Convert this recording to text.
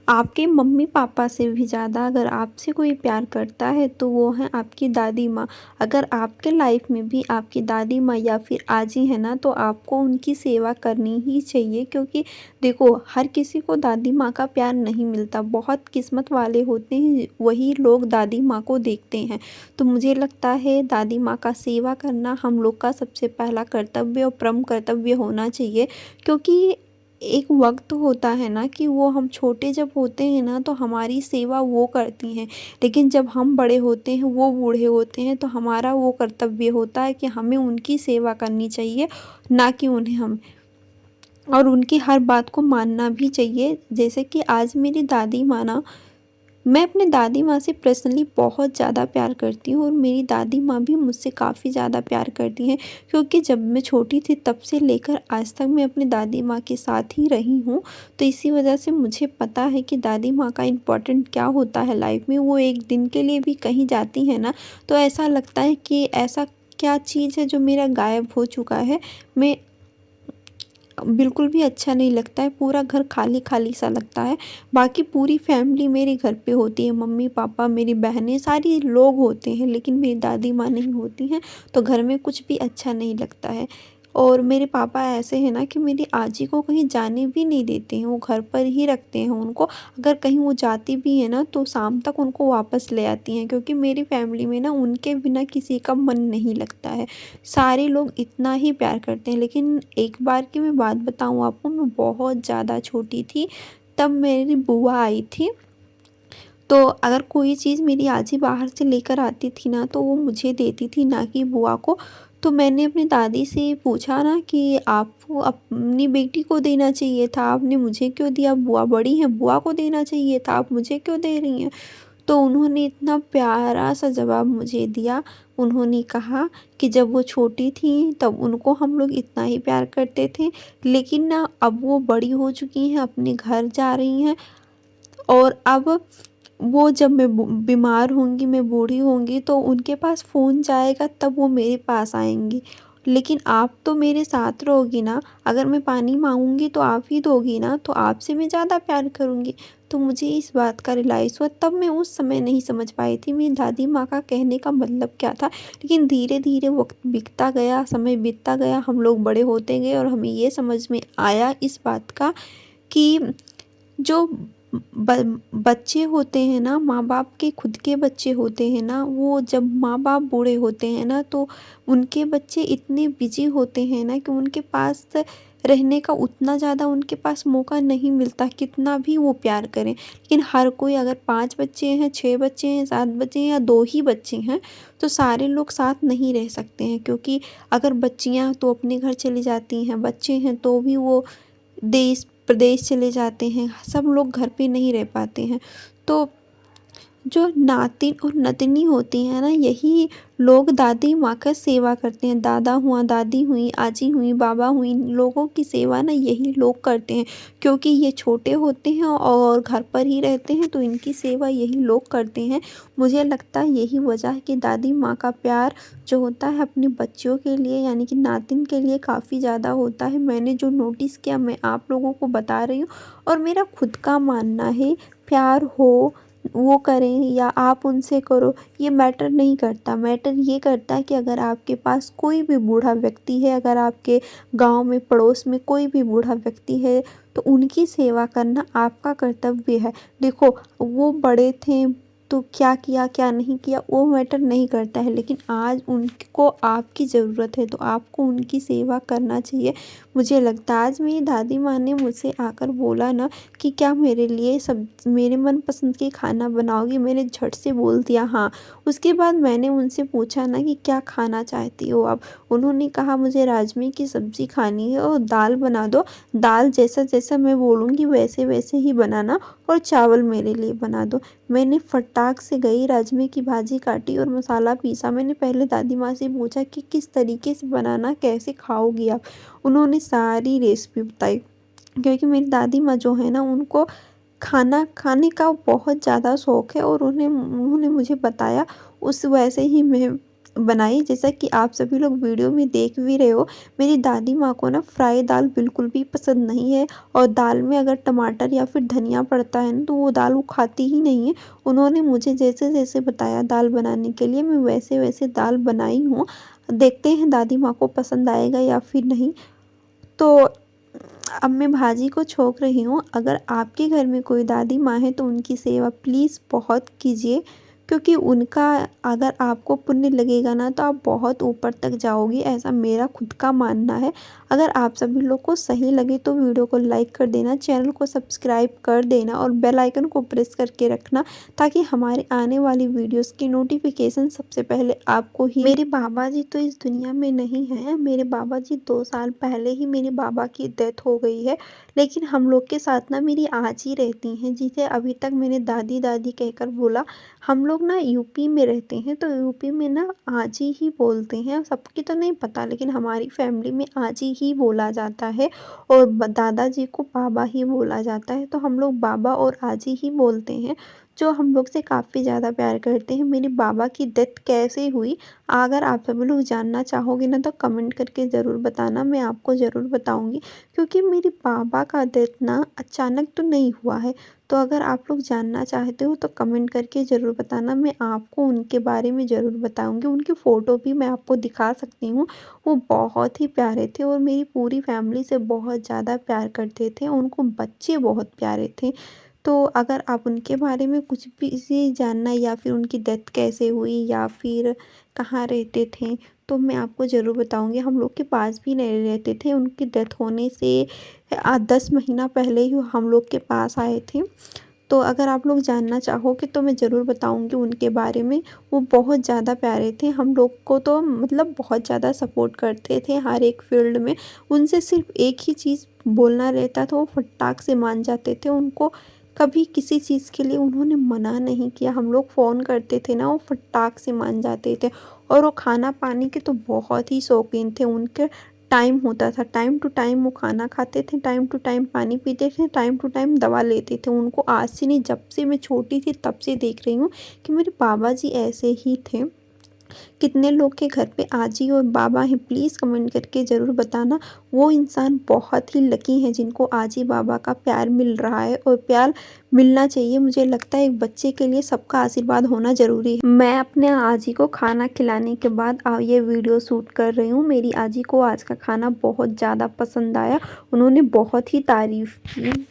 आपके मम्मी-पापा से भी ज़्यादा अगर आपसे कोई प्यार करता है तो वो हैं आपकी दादी माँ। अगर आपके लाइफ में भी आपकी दादी माँ या फिर आजी है ना, तो आपको उनकी सेवा करनी ही चाहिए, क्योंकि देखो हर किसी को दादी माँ का प्यार नहीं मिलता। बहुत किस्मत वाले होते हैं वही लोग दादी माँ को देखते हैं। तो मुझे लगता है दादी माँ का सेवा करना हम लोग का सबसे पहला कर्तव्य और परम कर्तव्य होना चाहिए, क्योंकि एक वक्त होता है ना कि वो हम छोटे जब होते हैं ना तो हमारी सेवा वो करती हैं, लेकिन जब हम बड़े होते हैं वो बूढ़े होते हैं तो हमारा वो कर्तव्य होता है कि हमें उनकी सेवा करनी चाहिए, ना कि उन्हें हम और उनकी हर बात को मानना भी चाहिए। जैसे कि आज मेरी दादी माँ ना, मैं अपने दादी माँ से पर्सनली बहुत ज़्यादा प्यार करती हूँ और मेरी दादी माँ भी मुझसे काफ़ी ज़्यादा प्यार करती हैं, क्योंकि जब मैं छोटी थी तब से लेकर आज तक मैं अपनी दादी माँ के साथ ही रही हूँ। तो इसी वजह से मुझे पता है कि दादी माँ का इम्पोर्टेंट क्या होता है लाइफ में। वो एक दिन के लिए भी कहीं जाती हैं ना, तो ऐसा लगता है कि ऐसा क्या चीज़ है जो मेरा गायब हो चुका है। मैं बिल्कुल भी अच्छा नहीं लगता है, पूरा घर खाली-खाली सा लगता है। बाकी पूरी फैमिली मेरे घर पे होती है, मम्मी-पापा, मेरी बहनें, सारे लोग होते हैं, लेकिन मेरी दादी माँ नहीं होती हैं, तो घर में कुछ भी अच्छा नहीं लगता है। और मेरे पापा ऐसे हैं ना कि मेरी आजी को कहीं जाने भी नहीं देते हैं, वो घर पर ही रखते हैं उनको। अगर कहीं वो जाती भी है ना, तो शाम तक उनको वापस ले आती हैं, क्योंकि मेरी फैमिली में ना उनके बिना किसी का मन नहीं लगता है। सारे लोग इतना ही प्यार करते हैं। लेकिन एक बार की मैं बात बताऊँ आपको, मैं बहुत ज़्यादा छोटी थी, तब मेरी बुआ आई थी। तो अगर कोई चीज़ मेरी आजी बाहर से लेकर आती थी ना, तो वो मुझे देती थी, ना कि बुआ को। तो मैंने अपनी दादी से पूछा ना कि आपको अपनी बेटी को देना चाहिए था, आपने मुझे क्यों दिया? बुआ बड़ी हैं, बुआ को देना चाहिए था, आप मुझे क्यों दे रही हैं? तो उन्होंने इतना प्यारा-सा जवाब मुझे दिया। उन्होंने कहा कि जब वो छोटी थीं तब उनको हम लोग इतना ही प्यार करते थे, लेकिन ना अब वो बड़ी हो चुकी हैं, अपने घर जा रही हैं और अब वो जब मैं बीमार होंगी, मैं बूढ़ी होंगी तो उनके पास फ़ोन जाएगा तब वो मेरे पास आएँगी। लेकिन आप तो मेरे साथ रहोगी ना, अगर मैं पानी माँगूँगी तो आप ही दोगी ना, तो आपसे मैं ज़्यादा प्यार करूँगी। तो मुझे इस बात का रियलाइज़ हुआ, तब मैं उस समय नहीं समझ पाई थी मेरी दादी माँ का कहने का मतलब क्या था। लेकिन धीरे-धीरे वक़्त बीतता गया, समय बीतता गया, हम लोग बड़े होते गए और हमें ये समझ में आया इस बात का कि जो बच्चे होते हैं ना, माँ-बाप के खुद के बच्चे होते हैं ना, वो जब माँ-बाप बूढ़े होते हैं ना, तो उनके बच्चे इतने बिज़ी होते हैं ना कि उनके पास रहने का उतना ज़्यादा उनके पास मौका नहीं मिलता, कितना भी वो प्यार करें। लेकिन हर कोई अगर 5 बच्चे हैं, 6 बच्चे हैं, 7 बच्चे हैं या 2 ही बच्चे हैं, तो सारे लोग साथ नहीं रह सकते हैं, क्योंकि अगर बच्चियाँ तो अपने घर चली जाती हैं, बच्चे हैं तो भी वो देश प्रदेश चले जाते हैं, सब लोग घर पे नहीं रह पाते हैं। तो जो नातिन और नतनी होती हैं ना, यही लोग दादी माँ का सेवा करते हैं। दादा हुआ, दादी हुई, आजी हुई, बाबा हुई, इन लोगों की सेवा ना यही लोग करते हैं, क्योंकि ये छोटे होते हैं और घर पर ही रहते हैं, तो इनकी सेवा यही लोग करते हैं। मुझे लगता है यही वजह है कि दादी माँ का प्यार जो होता है अपने बच्चों के लिए, यानी कि नातिन के लिए काफ़ी ज़्यादा होता है। मैंने जो नोटिस किया मैं आप लोगों को बता रही हूँ और मेरा खुद का मानना है, प्यार हो वो करें या आप उनसे करो, ये मैटर नहीं करता। मैटर ये करता है कि अगर आपके पास कोई भी बूढ़ा व्यक्ति है, अगर आपके गाँव में पड़ोस में कोई भी बूढ़ा व्यक्ति है, तो उनकी सेवा करना आपका कर्तव्य है। देखो वो बड़े थे तो क्या किया क्या नहीं किया वो मैटर नहीं करता है, लेकिन आज उनको आपकी ज़रूरत है तो आपको उनकी सेवा करना चाहिए। मुझे लगता है आज मेरी दादी माँ ने मुझसे आकर बोला ना कि क्या मेरे लिए सब मेरे मनपसंद की खाना बनाओगी? मैंने झट से बोल दिया हाँ। उसके बाद मैंने उनसे पूछा ना कि क्या खाना चाहती हो आप? उन्होंने कहा मुझे राजमे की सब्ज़ी खानी है और दाल बना दो। दाल जैसा-जैसा मैं बोलूँगी वैसे-वैसे ही बनाना और चावल मेरे लिए बना दो। मैंने फटाक से गई राजमे की भाजी काटी और मसाला पीसा। मैंने पहले दादी माँ से पूछा कि किस तरीके से बनाना, कैसे खाओगी आप? उन्होंने सारी रेसिपी बताई। क्योंकि मेरी दादी माँ जो है ना उनको खाना खाने का बहुत ज़्यादा शौक है और उन्हें उन्होंने मुझे बताया उस वैसे ही मैं बनाई। जैसा कि आप सभी लोग वीडियो में देख भी रहे हो, मेरी दादी माँ को ना फ्राई दाल बिल्कुल भी पसंद नहीं है और दाल में अगर टमाटर या फिर धनिया पड़ता है ना तो वो दाल वो खाती ही नहीं है। उन्होंने मुझे जैसे-जैसे बताया दाल बनाने के लिए मैं वैसे-वैसे दाल बनाई हूँ। देखते हैं दादी माँ को पसंद आएगा या फिर नहीं। तो अब मैं भाजी को छोंक रही हूँ। अगर आपके घर में कोई दादी माँ है तो उनकी सेवा प्लीज़ बहुत कीजिए, क्योंकि उनका अगर आपको पुण्य लगेगा ना तो आप बहुत ऊपर तक जाओगी, ऐसा मेरा खुद का मानना है। अगर आप सभी लोग को सही लगे तो वीडियो को लाइक कर देना, चैनल को सब्सक्राइब कर देना और बेल आइकन को प्रेस करके रखना, ताकि हमारे आने वाली वीडियोस की नोटिफिकेशन सबसे पहले आपको ही। मेरे बाबा जी तो इस दुनिया में नहीं हैं, मेरे बाबा जी 2 साल पहले ही मेरे बाबा की डेथ हो गई है। लेकिन हम लोग के साथ ना मेरी आजी रहती हैं, जिसे अभी तक मैंने दादी दादी कहकर बोला। हम लोग ना यूपी में रहते हैं, तो यूपी में ना आजी ही बोलते हैं। सबकी तो नहीं पता, लेकिन हमारी फैमिली में आजी ही बोला जाता है और दादाजी को बाबा ही बोला जाता है। तो हम लोग बाबा और आजी ही बोलते हैं, जो हम लोग से काफ़ी ज़्यादा प्यार करते हैं। मेरे बाबा की डेथ कैसे हुई, अगर आप सभी लोग जानना चाहोगे ना तो कमेंट करके ज़रूर बताना, मैं आपको ज़रूर बताऊंगी। क्योंकि मेरे पापा का डेथ ना अचानक तो नहीं हुआ है। तो अगर आप लोग जानना चाहते हो तो कमेंट करके ज़रूर बताना, मैं आपको उनके बारे में ज़रूर बताऊंगी। उनकी फ़ोटो भी मैं आपको दिखा सकती हूँ। वो बहुत ही प्यारे थे और मेरी पूरी फैमिली से बहुत ज़्यादा प्यार करते थे। उनको बच्चे बहुत प्यारे थे। तो अगर आप उनके बारे में कुछ भी से जानना या फिर उनकी डेथ कैसे हुई या फिर कहाँ रहते थे, तो मैं आपको ज़रूर बताऊंगी। हम लोग के पास भी नहीं रहते थे, उनकी डेथ होने से 10 महीना पहले ही हम लोग के पास आए थे। तो अगर आप लोग जानना चाहोगे तो मैं ज़रूर बताऊंगी उनके बारे में। वो बहुत ज़्यादा प्यारे थे, हम लोग को तो मतलब बहुत ज़्यादा सपोर्ट करते थे हर एक फील्ड में। उनसे सिर्फ एक ही चीज़ बोलना रहता था, वो फटाक से मान जाते थे। उनको कभी किसी चीज़ के लिए उन्होंने मना नहीं किया। हम लोग फ़ोन करते थे ना, वो फटाक से मान जाते थे। और वो खाना पानी के तो बहुत ही शौकीन थे। उनके टाइम होता था, टाइम टू टाइम वो खाना खाते थे, टाइम टू टाइम पानी पीते थे, टाइम टू टाइम दवा लेते थे। उनको आज से नहीं, जब से मैं छोटी थी तब से देख रही हूँ कि मेरे बाबा जी ऐसे ही थे। कितने लोग के घर पे आजी और बाबा हैं, प्लीज़ कमेंट करके ज़रूर बताना। वो इंसान बहुत ही लकी हैं जिनको आजी बाबा का प्यार मिल रहा है और प्यार मिलना चाहिए। मुझे लगता है एक बच्चे के लिए सबका आशीर्वाद होना ज़रूरी है। मैं अपने आजी को खाना खिलाने के बाद ये वीडियो शूट कर रही हूँ। मेरी आजी को आज का खाना बहुत ज़्यादा पसंद आया, उन्होंने बहुत ही तारीफ़ की।